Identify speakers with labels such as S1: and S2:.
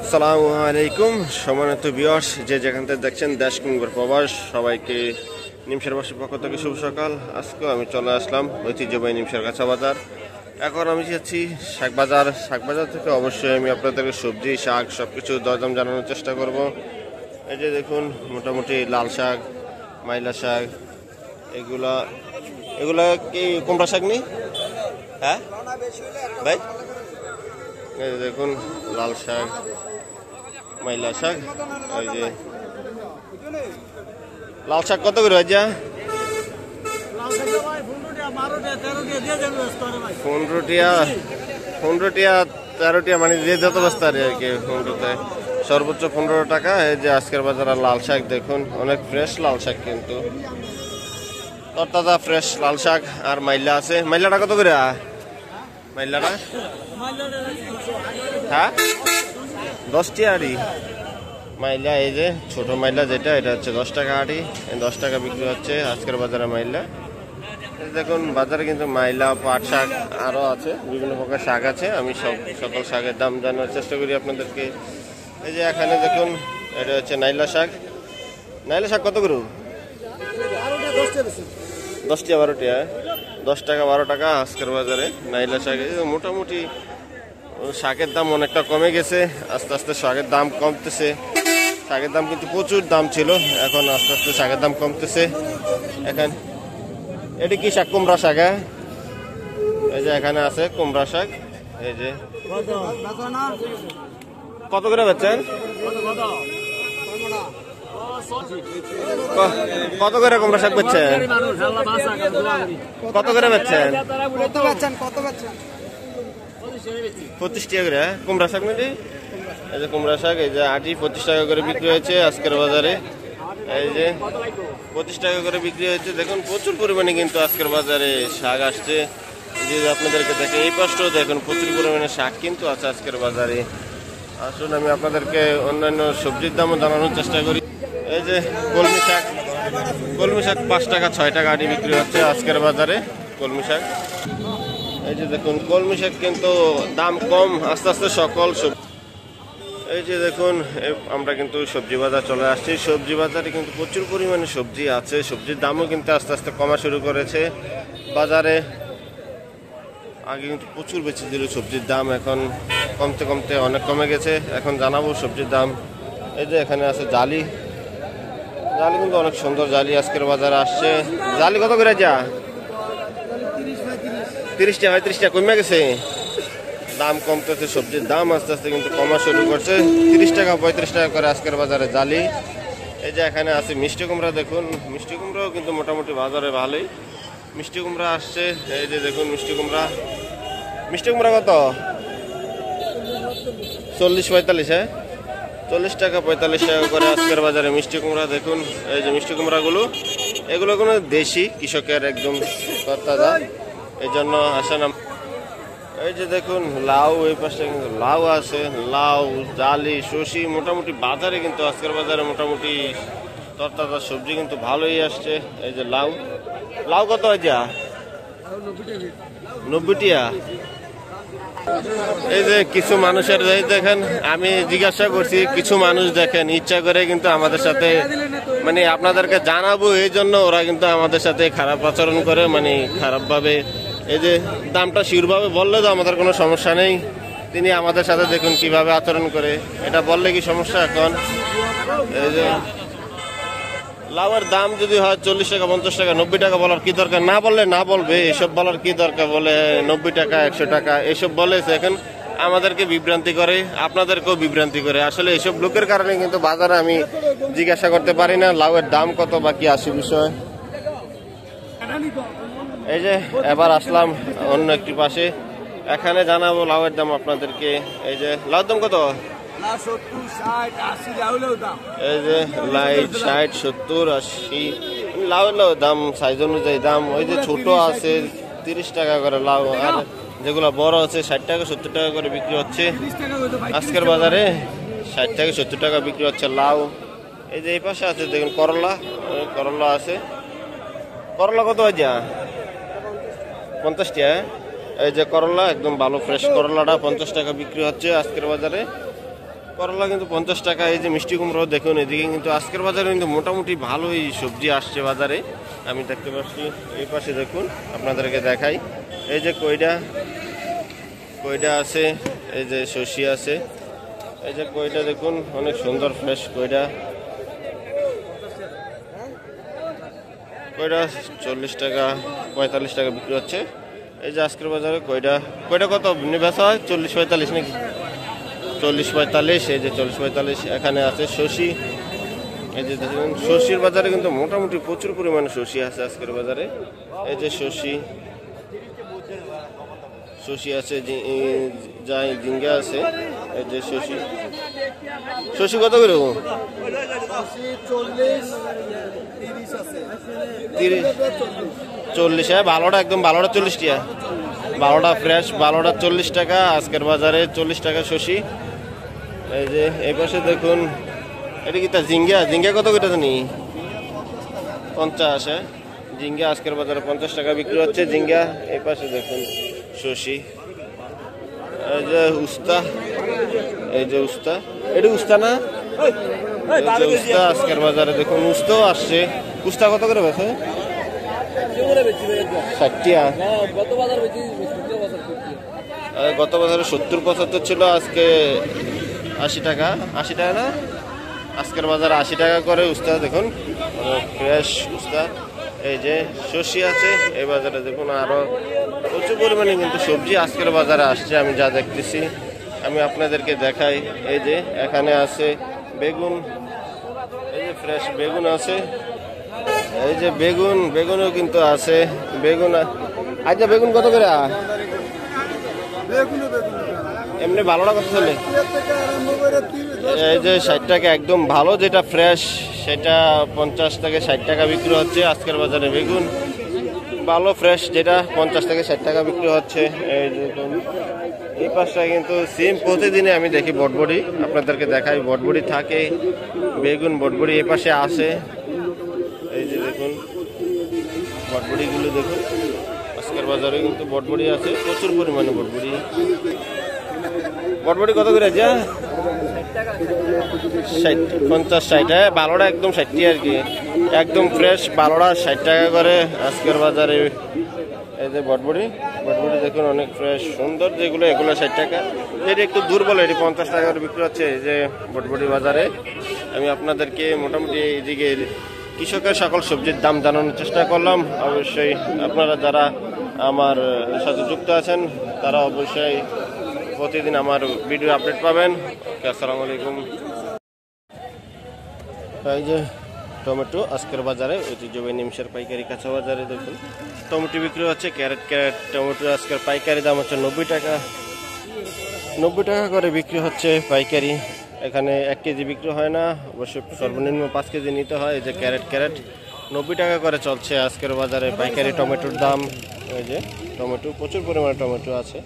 S1: আসসালামু আলাইকুম সম্মানিত ভিউয়ার্স, যে যেখান থেকে দেখছেন দেশ কিংবা প্রবাস, সবাইকে নিমশের বাসীর পক্ষ থেকে শুভ সকাল। আজকে আমি চলে আসলাম ঐতিহ্যবাহী নিমশের কাঁচা বাজার। এখন আমি যাচ্ছি শাক বাজার। শাক বাজার থেকে অবশ্যই আমি আপনাদেরকে সবজি, শাক সবকিছু দরদাম জানানোর চেষ্টা করব। এই যে দেখুন, মোটামুটি লাল শাক, মাইলা শাক, এগুলা কি কুমড়া শাক নেই? হ্যাঁ ভাই, এই দেখুন লাল শাক, মাইলা শাক। এই যে লাল শাক কত করে যা? 15 মানে যে যত বস্তা আর কি। 15তে সর্বোচ্চ 15 টাকা। এই যে আজকের বাজারে লাল শাক দেখুন, অনেক ফ্রেশ লাল শাক, কিন্তু তরতাজা ফ্রেশ লাল শাক। আর মাইলা আছে, মাইলাটা কত করে? মাইলাটা হ্যাঁ 10 টাকা আড়ি মাইলা। এই যে ছোট মাইলা যেটা, এটা হচ্ছে 10 টাকা আড়ি, 10 টাকা বিক্রি হচ্ছে আজকের বাজারে মাইলা। দেখুন বাজারে কিন্তু মাইলা, পাট শাক আরো আছে, বিভিন্ন প্রকার শাক আছে। আমি সকল শাকের দাম জানার চেষ্টা করি আপনাদেরকে। এই যে এখানে দেখুন, এটা হচ্ছে নাইলা শাক। নাইলা শাক কত করে? 10 টাকা 12 টাকা, 10 টাকা 12 টাকা আজকের বাজারে নাইলা শাক। মোটামুটি শাকের দাম অনেকটা কমে গেছে, আস্তে আস্তে শাকের দাম কমতেছে। শাকের দাম কিন্তু প্রচুর দাম ছিল, এখন আস্তে আস্তে শাকের দাম কমতেছে। এখন এটি কি শাক? কুমড়া শাক। হ্যাঁ, এই যে এখানে আছে কুমড়া শাক। এই যে কত করে বেচছেন? কত করে কুমড়া শাক বেচছেন? কত করে বেচছেন? 25 টাকা করে কুমড়া শাক নাকি? এই যে কুমড়া শাক, এই যে আটি 25 টাকা করে বিক্রি হয়েছে আজকের বাজারে। এই যে 25 টাকা করে বিক্রি হয়েছে। দেখুন প্রচুর পরিমাণে কিন্তু আজকের বাজারে শাক আসছে। যে আপনাদেরকে দেখে এই পাশটাও দেখুন, প্রচুর পরিমাণে শাক কিন্তু আছে আজকের বাজারে। আসুন আমি আপনাদেরকে অন্যান্য সবজির দামও জানানোর চেষ্টা করি। এই যে কলমি শাক, কলমি শাক 5 টাকা 6 টাকা আটি বিক্রি হচ্ছে আজকের বাজারে কলমি শাক। এই যে দেখুন কলমি শাক কিন্তু দাম কম, আস্তে আস্তে সকল সবজি। এই যে দেখুন আমরা কিন্তু সবজি বাজার চলে আসছি। সবজি বাজারে কিন্তু প্রচুর পরিমাণে সবজি আছে, সবজির দামও কিন্তু আস্তে আস্তে কমা শুরু করেছে বাজারে। আগে কিন্তু প্রচুর বেশি ছিল সবজির দাম, এখন কমতে কমতে অনেক কমে গেছে। এখন জানাবো সবজির দাম। এই যে এখানে আছে জালি, জালি কিন্তু অনেক সুন্দর জালি আজকের বাজারে আসছে। জালি কত করে যা? 30 টাকা 35 টাকা কমে গেছে, দাম কমতেছে। সবজির দাম আস্তে আস্তে কিন্তু কমা শুরু করছে। 30 টাকা 35 টাকা করে আজকের বাজারে জালি। এই যে এখানে আছে মিষ্টি কুমড়া, দেখুন মিষ্টি কুমড়াও কিন্তু মোটামুটি বাজারে ভালোই মিষ্টি কুমড়া আসছে। এই যে দেখুন মিষ্টি কুমড়া, মিষ্টি কুমড়া কত? 40-45। হ্যাঁ 40 টাকা 45 টাকা করে আজকের বাজারে মিষ্টি কুমড়া। দেখুন এই যে মিষ্টি কুমড়াগুলো, এগুলো কোনো দেশি কৃষকের একদম তরতাজা, এই জন্য আসে না। এই যে দেখুন লাউ, এই পাশে কিন্তু লাউ আছে, লাউ, জালি, শসি। মোটামুটি বাজারে কিন্তু আজকের বাজারে মোটামুটি তরতাজা সবজি কিন্তু ভালোই আসছে। এই যে লাউ, লাউ কত হয়েছে? 90 টাকা। এই যে কিছু মানুষের দেখেন, আমি জিজ্ঞাসা করছি, কিছু মানুষ দেখেন ইচ্ছা করে কিন্তু আমাদের সাথে, মানে আপনাদেরকে জানাবো এই জন্য ওরা কিন্তু আমাদের সাথে খারাপ আচরণ করে, মানে খারাপভাবে। এই যে দামটা শিরভাবে বললে তো আমাদের কোনো সমস্যা নেই, তিনি আমাদের সাথে দেখুন কিভাবে আচরণ করে। এটা বললে কি সমস্যা? এখন এই যে লাউয়ের দাম যদি হয় 40 টাকা 50 টাকা 90 টাকা বলার কি দরকার? না বললে না বলবে, এসব বলার কি দরকার? বলে 90 টাকা 100 টাকা এসব বলেছে, এখন আমাদেরকে বিভ্রান্তি করে, আপনাদেরকেও বিভ্রান্তি করে। আসলে এসব লোকের কারণে কিন্তু বাজারে আমি জিজ্ঞাসা করতে পারি না লাউয়ের দাম কত বা কি আসে বিষয়। এই যে এবার আসলাম অন্য একটি পাশে, এখানে জানাবো লাউয়ের দাম আপনাদেরকে। এই যে লাউর দাম কত? এই যে লাইট 60 70 80 লাউয়ের দাম সাইজ অনুযায়ী দাম। ওই যে ছোট আছে 30 টাকা করে লাউ, আর যেগুলো বড় আছে 60 টাকা 70 টাকা করে বিক্রি হচ্ছে আজকের বাজারে। 60 টাকা 70 টাকা বিক্রি হচ্ছে লাউ। এই যে এই পাশে আছে দেখুন করলা, করলা আছে। করলা কত হয়? 50 টাকা। এই যে করলা একদম ভালো ফ্রেশ করলাটা 50 টাকা বিক্রি হচ্ছে আজকের বাজারে। করলা কিন্তু 50 টাকা। এই যে মিষ্টি কুমড়ো দেখুন, এদিকে কিন্তু আজকের বাজারে কিন্তু মোটামুটি ভালোই সবজি আসছে বাজারে। আমি দেখতে পাচ্ছি এই পাশে দেখুন, আপনাদেরকে দেখাই। এই যে কইডা আছে, এই যে শসি আছে। এই যে কইডা দেখুন, অনেক সুন্দর ফ্রেশ কইডা। কইডা 40 টাকা 45 টাকা বিক্রি হচ্ছে। এই যে আজকের বাজারে কইডা কত বেচা হয়? 40-45 নাকি? 40-45। এই যে 40-45। এখানে আছে শসি। এই যে দেখুন, শসির বাজারে কিন্তু মোটামুটি প্রচুর পরিমাণে শসি আছে আজকের বাজারে। এই যে শসি আছে, যাই ঝিঙ্গা আছে। এই যে শসি কত করে? 40। হ্যাঁ, ভালোটা একদম ভালোটা 40 টাকা। ভালোটা ফ্রেশ, ভালোটা 40 টাকা আজকের বাজারে। 40 টাকা শসি। এই যে এই পাশে দেখুন, এটা কি তা ঝিঙ্গা কত করে জানি? 50। হ্যাঁ, ঝিঙ্গা আজকের বাজারে 50 টাকা বিক্রি হচ্ছে ঝিঙ্গা। এই পাশে দেখুন শসি। এই যে উস্তা, এটা উস্তা না? উস্তা আজকের বাজারে দেখুন, উস্তাও আসছে। উস্তা কত করে বেছে? 60 টাকা। গত বাজারে 70-75 ছিল, আজকে 80 টাকা। 80 টাকা না? আজকের বাজারে 80 টাকা করে উস্তা। দেখুন ফ্রেশ উস্তা। এই যে শসি আছে এই বাজারে দেখুন, আরো প্রচুর পরিমাণে কিন্তু সবজি আজকের বাজারে আসছে। আমি যা দেখতেছি আমি আপনাদেরকে দেখাই। এই যে এখানে আছে বেগুন, এই যে ফ্রেশ বেগুন আছে। এই যে বেগুনও কিন্তু আছে। আচ্ছা, বেগুন কত করে? এমনি ভালোটা কত চলে? এই যে 60 টাকা একদম ভালো, যেটা ফ্রেশ সেটা 50 থেকে 60 টাকা বিক্রি হচ্ছে আজকের বাজারে। বেগুন ভালো ফ্রেশ যেটা 50 থেকে 60 টাকা বিক্রি হচ্ছে। এই দেখুন এই পাশটায় কিন্তু সিম প্রতিদিনে আমি দেখি বটবড়ি, আপনাদেরকে দেখাই। বটবড়ি থাকে, বেগুন বটবড়ি এই পাশে আসে। এই যে দেখুন বটবড়িগুলো দেখুন, আজকের বাজারে কিন্তু বটবড়ি আছে প্রচুর পরিমাণে। বটবড়ি কত করে? যা 50-60। ভালোটা একদম 60 আর কি, একদম ফ্রেশ ভালোটা 60 টাকা করে আজকের বাজারে। এই যে বটবড়ি দেখুন অনেক ফ্রেশ সুন্দর, যেগুলো এগুলো 60 টাকা। যেটা একটু দুর্বল এটি 50 টাকা করে বিক্রি হচ্ছে এই যে বটবড়ি বাজারে। আমি আপনাদেরকে মোটামুটি এইদিকে কৃষকের সকল সবজির দাম জানানোর চেষ্টা করলাম। অবশ্যই আপনারা যারা আমার সাথে যুক্ত আছেন তারা অবশ্যই প্রতিদিন আমার ভিডিও আপডেট পাবেন। আসসালামু আলাইকুম। এই যে টমেটো আজকের বাজারে ঐতিহ্যবাহী নিমসের পাইকারি কাঁচা বাজারে দেখুন টমেটো বিক্রি হচ্ছে। ক্যারেট টমেটো আজকের পাইকারি দাম হচ্ছে 90 টাকা। 90 টাকা করে বিক্রি হচ্ছে পাইকারি। এখানে 1 কেজি বিক্রি হয় না, অবশ্যই সর্বনিম্ন 5 কেজি নিতে হয়। এই যে ক্যারেট 90 টাকা করে চলছে আজকের বাজারে পাইকারি টমেটোর দাম। এই যে টমেটো প্রচুর পরিমাণে টমেটো আছে।